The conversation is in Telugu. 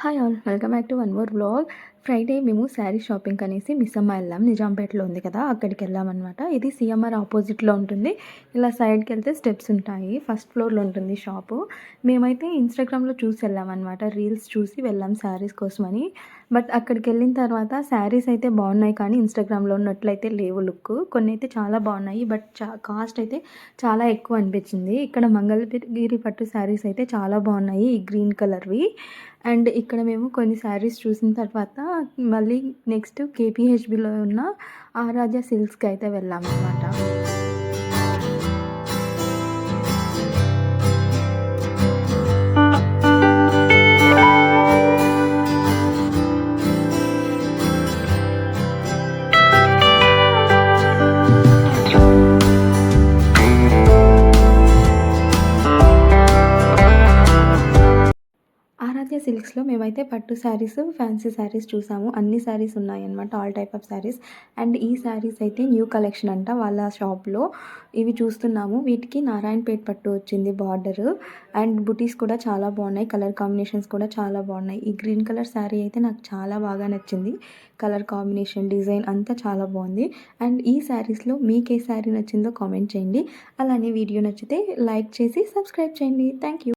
Hi all welcome back to one more vlog. Friday మేము శారీ షాపింగ్ అనేసి మిస్సమ్మ వెళ్ళాం. నిజాంపేటలో ఉంది కదా, అక్కడికి వెళ్ళామన్నమాట. ఇది సిఎంఆర్ ఆపోజిట్లో ఉంటుంది. ఇలా సైడ్కి వెళ్తే స్టెప్స్ ఉంటాయి. ఫస్ట్ ఫ్లోర్లో ఉంటుంది షాపు. మేమైతే ఇన్స్టాగ్రామ్లో చూసి వెళ్ళామన్నమాట. రీల్స్ చూసి వెళ్ళాం శారీస్ కోసమని. బట్ అక్కడికి వెళ్ళిన తర్వాత శారీస్ అయితే బాగున్నాయి, కానీ ఇన్స్టాగ్రామ్లో ఉన్నట్లయితే లేవు లుక్. కొన్ని అయితే చాలా బాగున్నాయి, బట్ కాస్ట్ అయితే చాలా ఎక్కువ అనిపించింది. ఇక్కడ మంగళగిరి పట్టు శారీస్ అయితే చాలా బాగున్నాయి, ఈ గ్రీన్ కలర్వి. అండ్ ఇక్కడ మేము కొన్ని శారీస్ చూసిన తర్వాత మళ్ళీ నెక్స్ట్ కేపీహెచ్బిలో ఉన్న ఆరాధ్య సిల్క్స్కి అయితే వెళ్ళామన్నమాట. ఆరాధ్య సిల్క్స్లో మేమైతే పట్టు శారీస్, ఫ్యాన్సీ శారీస్ చూసాము. అన్ని శారీస్ ఉన్నాయన్నమాట, all type of saris. And ఈ శారీస్ అయితే న్యూ కలెక్షన్ అంట వాళ్ళ షాప్లో. ఇవి చూస్తున్నాము. వీటికి నారాయణపేట పట్టు వచ్చింది బార్డర్. అండ్ బుటీస్ కూడా చాలా బాగున్నాయి, కలర్ కాంబినేషన్స్ కూడా చాలా బాగున్నాయి. ఈ గ్రీన్ కలర్ శారీ అయితే నాకు చాలా బాగా నచ్చింది. కలర్ కాంబినేషన్, డిజైన్ అంతా చాలా బాగుంది. అండ్ ఈ శారీస్లో మీకు ఏ శారీ నచ్చిందో కామెంట్ చేయండి. అలానే వీడియో నచ్చితే లైక్ చేసి సబ్స్క్రైబ్ చేయండి. Thank you.